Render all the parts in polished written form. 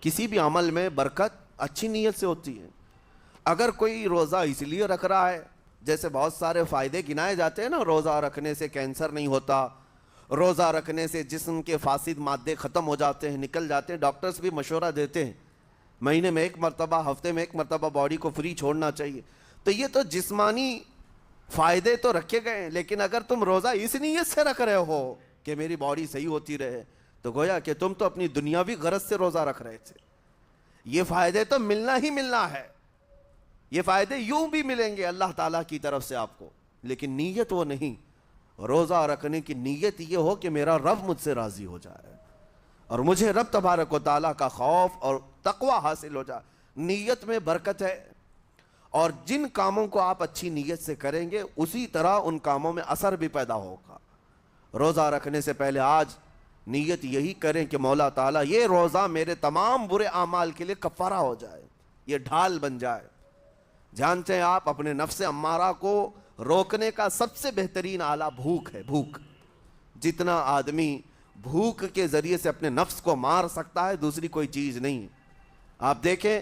کسی بھی عمل میں برکت اچھی نیت سے ہوتی ہے. اگر کوئی روزہ اس لیے رکھ رہا ہے، جیسے بہت سارے فائدے گنائے جاتے ہیں نا، روزہ رکھنے سے کینسر نہیں ہوتا، روزہ رکھنے سے جسم کے فاسد مادے ختم ہو جاتے ہیں، نکل جاتے ہیں، ڈاکٹرز بھی مشورہ دیتے ہیں مہینے میں 1 مرتبہ، ہفتے میں 1 مرتبہ باڈی کو فری چھوڑنا چاہیے. تو یہ تو جسمانی فائدے تو رکھے گئے ہیں، لیکن اگر تم روزہ اس نیت سے رکھ رہے ہو کہ میری باڈی صحیح ہوتی رہے، تو گویا کہ تم تو اپنی دنیاوی غرض سے روزہ رکھ رہے تھے. یہ فائدے تو ملنا ہی ملنا ہے، یہ فائدے یوں بھی ملیں گے اللہ تعالیٰ کی طرف سے آپ کو، لیکن نیت وہ نہیں. روزہ رکھنے کی نیت یہ ہو کہ میرا رب مجھ سے راضی ہو جائے اور مجھے رب تبارک و تعالیٰ کا خوف اور تقوی حاصل ہو جائے. نیت میں برکت ہے، اور جن کاموں کو آپ اچھی نیت سے کریں گے اسی طرح ان کاموں میں اثر بھی پیدا ہوگا. روزہ رکھنے سے پہلے آج نیت یہی کریں کہ مولا تعالیٰ یہ روزہ میرے تمام برے اعمال کے لیے کفارہ ہو جائے، یہ ڈھال بن جائے. جانتے ہیں آپ اپنے نفس امارہ کو روکنے کا سب سے بہترین آلہ بھوک ہے. بھوک، جتنا آدمی بھوک کے ذریعے سے اپنے نفس کو مار سکتا ہے دوسری کوئی چیز نہیں. آپ دیکھیں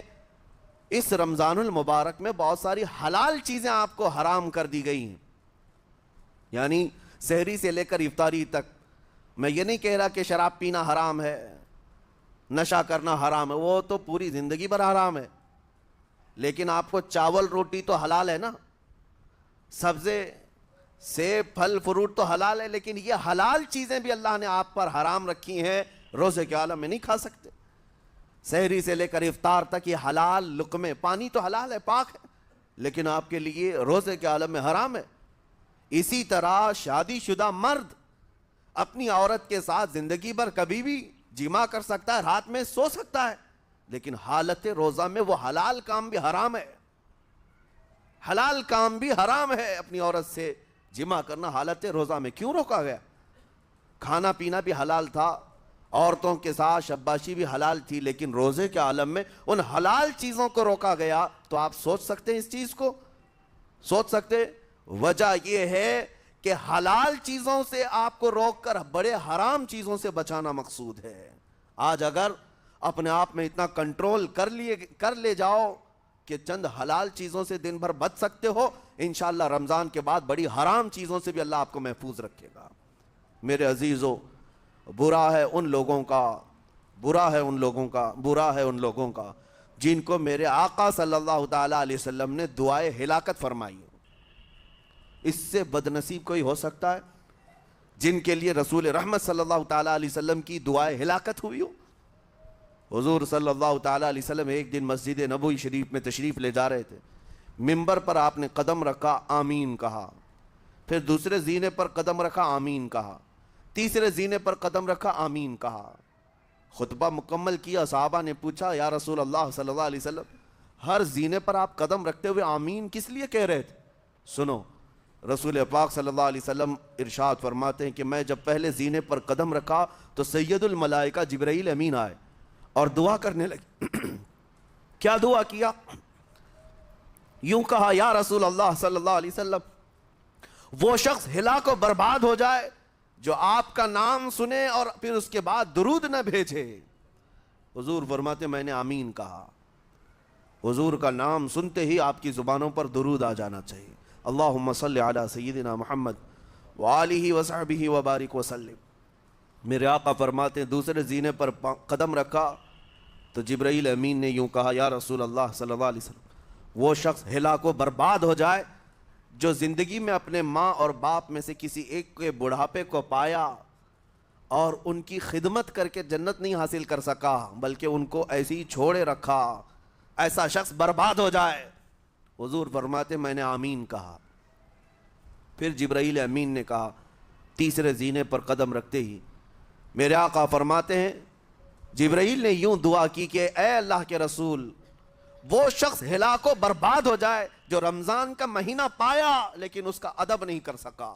اس رمضان المبارک میں بہت ساری حلال چیزیں آپ کو حرام کر دی گئی ہیں، یعنی سحری سے لے کر افطاری تک. میں یہ نہیں کہہ رہا کہ شراب پینا حرام ہے، نشہ کرنا حرام ہے، وہ تو پوری زندگی بھر حرام ہے. لیکن آپ کو چاول روٹی تو حلال ہے نا، سبزے سیب پھل فروٹ تو حلال ہے، لیکن یہ حلال چیزیں بھی اللہ نے آپ پر حرام رکھی ہیں، روزے کے عالم میں نہیں کھا سکتے. سحری سے لے کر افطار تک یہ حلال لقمے، پانی تو حلال ہے، پاک ہے، لیکن آپ کے لیے روزے کے عالم میں حرام ہے. اسی طرح شادی شدہ مرد اپنی عورت کے ساتھ زندگی بھر کبھی بھی جمع کر سکتا ہے، رات میں سو سکتا ہے، لیکن حالت روزہ میں وہ حلال کام بھی حرام ہے. حلال کام بھی حرام ہے، اپنی عورت سے جمع کرنا حالت روزہ میں کیوں روکا گیا؟ کھانا پینا بھی حلال تھا، عورتوں کے ساتھ شباشی بھی حلال تھی، لیکن روزے کے عالم میں ان حلال چیزوں کو روکا گیا. تو آپ سوچ سکتے ہیں اس چیز کو، سوچ سکتے. وجہ یہ ہے کہ حلال چیزوں سے آپ کو روک کر بڑے حرام چیزوں سے بچانا مقصود ہے. آج اگر اپنے آپ میں اتنا کنٹرول کر لے جاؤ کہ چند حلال چیزوں سے دن بھر بچ سکتے ہو، انشاءاللہ رمضان کے بعد بڑی حرام چیزوں سے بھی اللہ آپ کو محفوظ رکھے گا. میرے عزیزو، برا ہے ان لوگوں کا جن کو میرے آقا صلی اللہ تعالیٰ علیہ وسلم نے دعائے ہلاکت فرمائی. اس سے بدنصیب کوئی ہو سکتا ہے جن کے لیے رسول رحمت صلی اللہ تعالیٰ علیہ وسلم کی دعائے ہلاکت ہوئی ہو؟ حضور صلی اللہ تعالیٰ علیہ وسلم ایک دن مسجد نبوی شریف میں تشریف لے جا رہے تھے. منبر پر آپ نے قدم رکھا، آمین کہا، پھر دوسرے زینے پر قدم رکھا، آمین کہا، تیسرے زینے پر قدم رکھا، آمین کہا. خطبہ مکمل کیا، صحابہ نے پوچھا یا رسول اللہ صلی اللہ علیہ وسلم ہر زینے پر آپ قدم رکھتے ہوئے آمین کس لیے کہہ رہے تھے؟ سنو، رسول پاک صلی اللہ علیہ وسلم ارشاد فرماتے ہیں کہ میں جب پہلے زینے پر قدم رکھا تو سید الملائکہ جبرائیل امین آئے اور دعا کرنے لگے. کیا دعا کیا؟ یوں کہا، یا رسول اللہ صلی اللہ علیہ وسلم وہ شخص ہلاک و برباد ہو جائے جو آپ کا نام سنے اور پھر اس کے بعد درود نہ بھیجے. حضور فرماتے میں نے آمین کہا. حضور کا نام سنتے ہی آپ کی زبانوں پر درود آ جانا چاہیے. اللہم صلی علی سیدنا محمد وآلہ وصحبہ وبارک وسلم. میرے آقا فرماتے ہیں دوسرے زینے پر قدم رکھا تو جبرائیل امین نے یوں کہا، یا رسول اللہ صلی اللہ علیہ وسلم وہ شخص ہلاک و برباد ہو جائے جو زندگی میں اپنے ماں اور باپ میں سے کسی ایک کے بڑھاپے کو پایا اور ان کی خدمت کر کے جنت نہیں حاصل کر سکا بلکہ ان کو ایسے ہی چھوڑے رکھا، ایسا شخص برباد ہو جائے. حضور فرماتے میں نے آمین کہا. پھر جبرائیل امین نے کہا تیسرے زینے پر قدم رکھتے ہی. میرے آقا فرماتے ہیں جبرائیل نے یوں دعا کی کہ اے اللہ کے رسول وہ شخص ہلاک و برباد ہو جائے جو رمضان کا مہینہ پایا لیکن اس کا ادب نہیں کر سکا،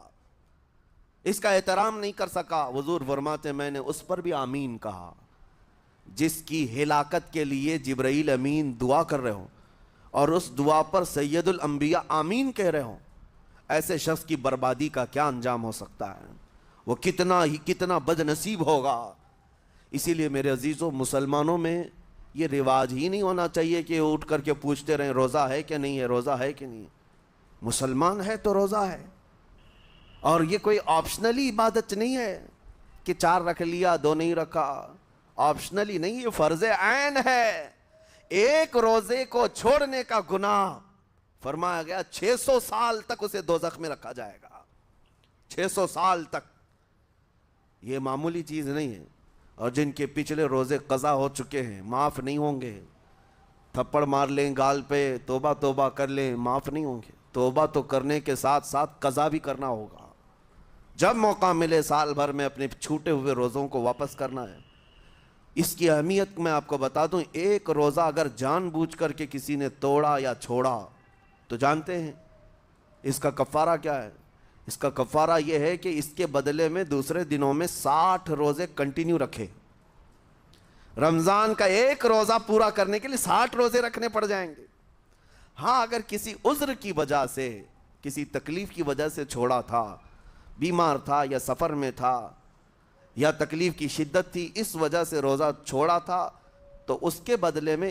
اس کا احترام نہیں کر سکا. حضور فرماتے ہیں میں نے اس پر بھی آمین کہا. جس کی ہلاکت کے لیے جبرائیل امین دعا کر رہے ہوں اور اس دعا پر سید الانبیاء آمین کہہ رہے ہوں، ایسے شخص کی بربادی کا کیا انجام ہو سکتا ہے؟ وہ کتنا بد نصیب ہوگا. اسی لیے میرے عزیزوں، مسلمانوں میں یہ رواج ہی نہیں ہونا چاہیے کہ اٹھ کر کے پوچھتے رہیں روزہ ہے کہ نہیں ہے، روزہ ہے کہ نہیں ہے۔ مسلمان ہے تو روزہ ہے، اور یہ کوئی آپشنلی عبادت نہیں ہے کہ 4 رکھ لیا 2 نہیں رکھا، آپشنلی نہیں، یہ فرض عین ہے۔ ایک روزے کو چھوڑنے کا گناہ فرمایا گیا 600 سال تک اسے دوزخ میں رکھا جائے گا، 600 سال تک۔ یہ معمولی چیز نہیں ہے۔ اور جن کے پچھلے روزے قضا ہو چکے ہیں معاف نہیں ہوں گے، تھپڑ مار لیں گال پہ، توبہ توبہ کر لیں، معاف نہیں ہوں گے۔ توبہ تو کرنے کے ساتھ ساتھ قضا بھی کرنا ہوگا، جب موقع ملے سال بھر میں اپنے چھوٹے ہوئے روزوں کو واپس کرنا ہے۔ اس کی اہمیت میں آپ کو بتا دوں، ایک روزہ اگر جان بوجھ کر کے کسی نے توڑا یا چھوڑا تو جانتے ہیں اس کا کفارہ کیا ہے؟ اس کا کفارہ یہ ہے کہ اس کے بدلے میں دوسرے دنوں میں 60 روزے کنٹینیو رکھے۔ رمضان کا ایک روزہ پورا کرنے کے لیے 60 روزے رکھنے پڑ جائیں گے۔ ہاں اگر کسی عذر کی وجہ سے، کسی تکلیف کی وجہ سے چھوڑا تھا، بیمار تھا یا سفر میں تھا یا تکلیف کی شدت تھی، اس وجہ سے روزہ چھوڑا تھا، تو اس کے بدلے میں